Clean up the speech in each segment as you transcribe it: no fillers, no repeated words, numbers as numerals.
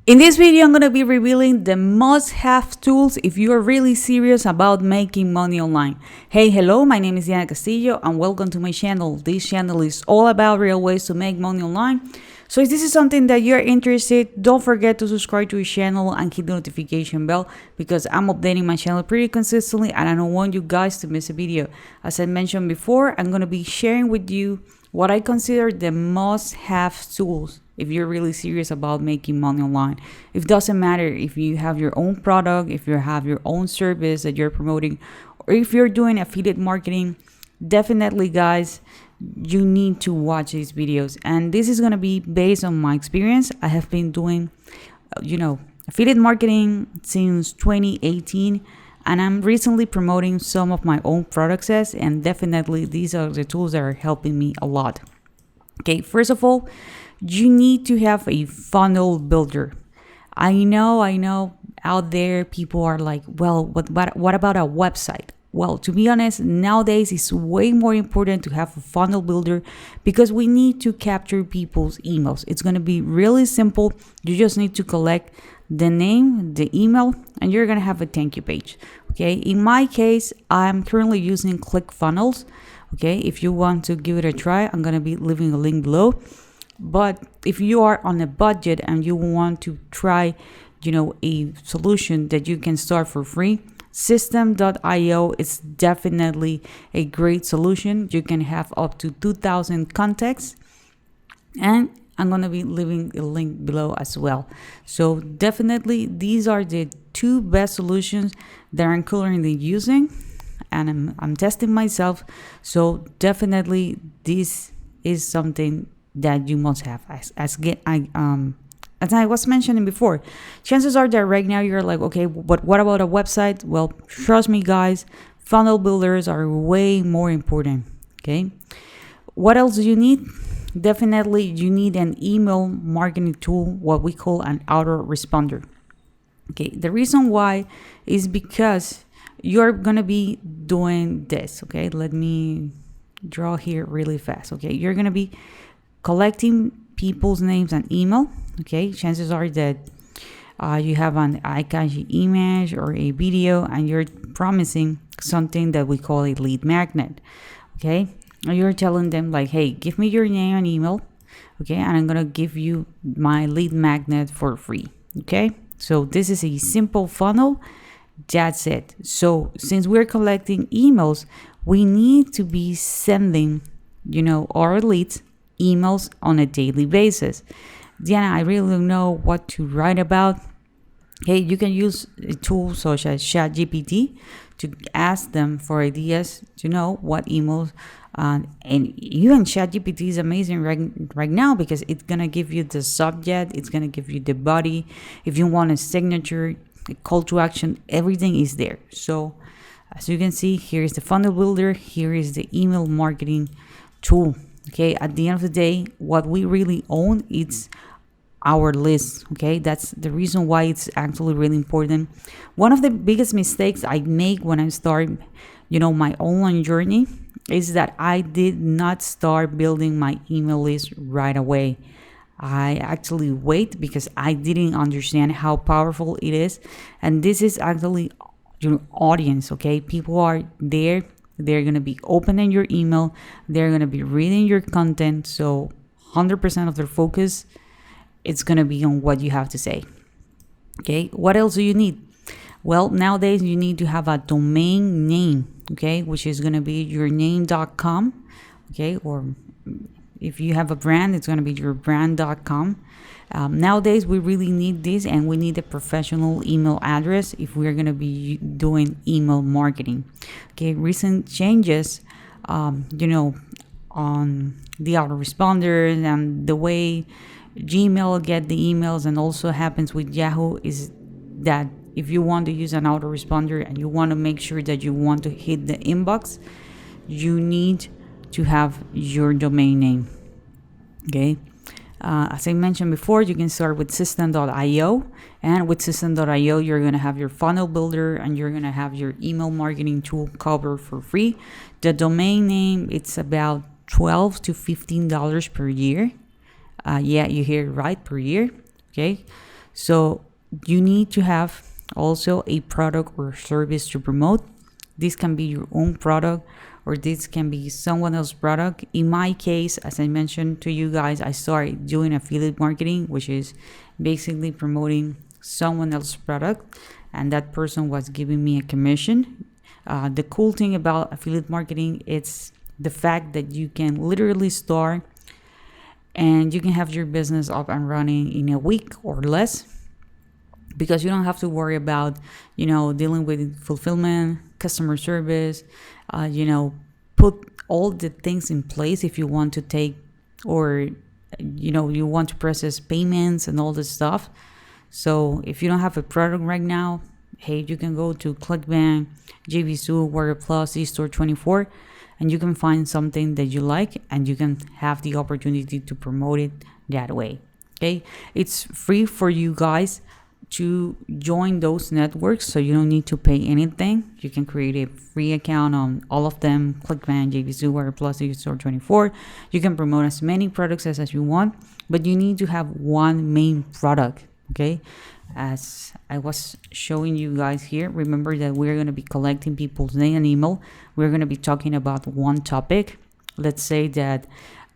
In this video, I'm going to be revealing the must-have tools if you are really serious about making money online. Hey, hello, my name is Diana Castillo and welcome to my channel. This channel is all about real ways to make money online. So if this is something that you're interested, don't forget to subscribe to the channel and hit the notification bell because I'm updating my channel pretty consistently and I don't want you guys to miss a video. As I mentioned before, I'm going to be sharing with you what I consider the must-have tools if you're really serious about making money online. It doesn't matter if you have your own product, if you have your own service that you're promoting, or if you're doing affiliate marketing, definitely guys, you need to watch these videos. And this is going to be based on my experience. I have been doing, affiliate marketing since 2018. And I'm recently promoting some of my own products, and definitely these are the tools that are helping me a lot. Okay, first of all, you need to have a funnel builder. I know out there people are like, well, what about a website? Well, to be honest, nowadays it's way more important to have a funnel builder because we need to capture people's emails. It's going to be really simple. You just need to collect the name, the email, and you're going to have a thank you page. Okay, in my case, I'm currently using ClickFunnels. Okay, if you want to give it a try, I'm going to be leaving a link below. But if you are on a budget and you want to try, a solution that you can start for free, System.io is definitely a great solution. You can have up to 2,000 contacts, and I'm going to be leaving a link below as well. So definitely these are the two best solutions that I'm currently using, and I'm testing myself. So definitely this is something that you must have. As I was mentioning before, chances are that right now you're like, okay, but what about a website? Well, trust me guys, funnel builders are way more important. Okay, what else do you need? Definitely you need an email marketing tool, what we call an autoresponder. Okay, the reason why is because you're gonna be doing this. Okay, let me draw here really fast. Okay, you're gonna be collecting people's names and email. Okay, chances are that you have an eye-catchy image or a video and you're promising something that we call a lead magnet. Okay, and you're telling them like, hey, give me your name and email. Okay, and I'm gonna give you my lead magnet for free. Okay, so this is a simple funnel. That's it. So since we're collecting emails, we need to be sending our leads emails on a daily basis. Diana, I really don't know what to write about. Hey, you can use a tool such as ChatGPT to ask them for ideas to know what emails. And even ChatGPT is amazing right now because it's gonna give you the subject, it's gonna give you the body. If you want a signature, a call to action, everything is there. So as you can see, here is the funnel builder. Here is the email marketing tool. Okay, at the end of the day, what we really own is our list. Okay, that's the reason why it's actually really important. One of the biggest mistakes I make when I start, my online journey is that I did not start building my email list right away. I actually wait because I didn't understand how powerful it is, and this is actually your audience. Okay, people are there. They're going to be opening your email. They're going to be reading your content. So 100% of their focus, it's going to be on what you have to say. Okay. What else do you need? Well, nowadays you need to have a domain name, okay, which is going to be yourname.com. Okay. Or if you have a brand, it's going to be yourbrand.com. Nowadays, we really need this, and we need a professional email address if we're going to be doing email marketing. Okay, recent changes, on the autoresponders and the way Gmail get the emails, and also happens with Yahoo, is that if you want to use an autoresponder and you want to make sure that you want to hit the inbox, you need to have your domain name. Okay. As I mentioned before, you can start with System.io, and with System.io, you're going to have your funnel builder and you're going to have your email marketing tool covered for free. The domain name, it's about $12 to $15 per year. Yeah, you hear it right, per year. Okay, So you need to have also a product or service to promote. This can be your own product, or this can be someone else's product. In my case, as I mentioned to you guys, I started doing affiliate marketing, which is basically promoting someone else's product, and that person was giving me a commission. The cool thing about affiliate marketing, it's the fact that you can literally start and you can have your business up and running in a week or less, because you don't have to worry about, dealing with fulfillment, customer service, put all the things in place if you want to take, or, you want to process payments and all this stuff. So if you don't have a product right now, hey, you can go to ClickBank, JVZoo, Warrior Plus, eStore24, and you can find something that you like, and you can have the opportunity to promote it that way. Okay, it's free for you guys to join those networks, so you don't need to pay anything. You can create a free account on all of them: ClickBank, JVZoo, Warrior Plus, eStore24. You can promote as many products as you want, but you need to have one main product. Okay, as I was showing you guys here, remember that we're going to be collecting people's name and email. We're going to be talking about one topic. Let's say that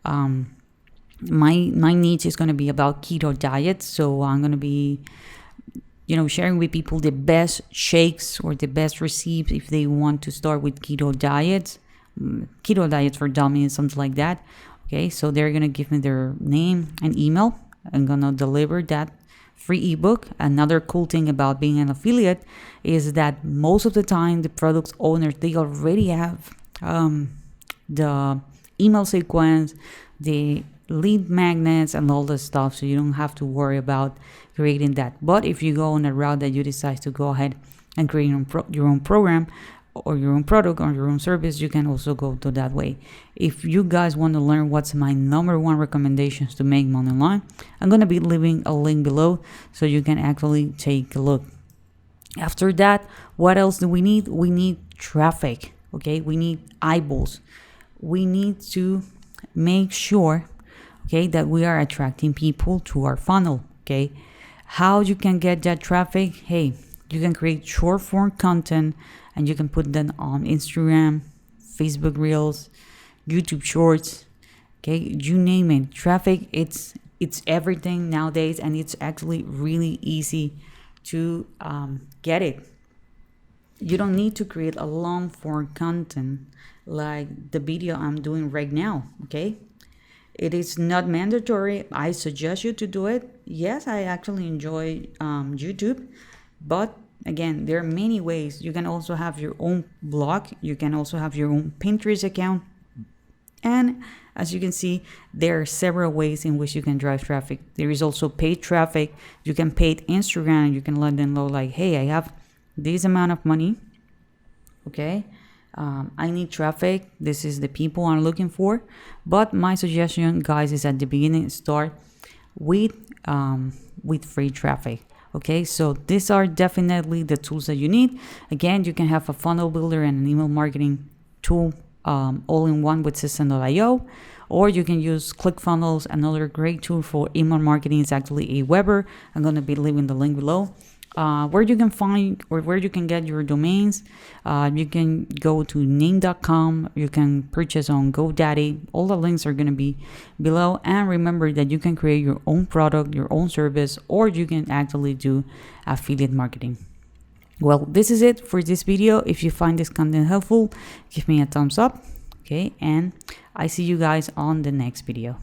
my niche is going to be about keto diet, so I'm going to be sharing with people the best shakes or the best recipes if they want to start with keto diets for dummies, something like that. Okay, so they're going to give me their name and email. I'm going to deliver that free ebook. Another cool thing about being an affiliate is that most of the time the product owners, they already have the email sequence, the lead magnets, and all this stuff, so you don't have to worry about creating that. But if you go on a route that you decide to go ahead and create your own program or your own product or your own service, you can also go to that way. If you guys want to learn what's my number one recommendations to make money online, I'm going to be leaving a link below so you can actually take a look. After that, what else do we need? We need traffic. Okay, we need eyeballs. We need to make sure, okay, that we are attracting people to our funnel. Okay, how you can get that traffic? Hey, you can create short form content and you can put them on Instagram, Facebook Reels, YouTube Shorts. Okay, you name it. Traffic, it's everything nowadays, and it's actually really easy to get it. You don't need to create a long form content like the video I'm doing right now. Okay, it is not mandatory. I suggest you to do it. Yes, I actually enjoy YouTube, but again, there are many ways. You can also have your own blog. You can also have your own Pinterest account. And as you can see, there are several ways in which you can drive traffic. There is also paid traffic. You can pay Instagram and you can let them know like, hey, I have this amount of money. Okay, I need traffic. This is the people I'm looking for. But my suggestion, guys, is at the beginning, start with free traffic. Okay, so these are definitely the tools that you need. Again, you can have a funnel builder and an email marketing tool all in one with System.io, or you can use ClickFunnels. Another great tool for email marketing is actually Aweber. I'm going to be leaving the link below. Where you can find or where you can get your domains. You can go to name.com. You can purchase on GoDaddy. All the links are going to be below. And remember that you can create your own product, your own service, or you can actually do affiliate marketing. Well, this is it for this video. If you find this content helpful, give me a thumbs up. Okay, and I see you guys on the next video.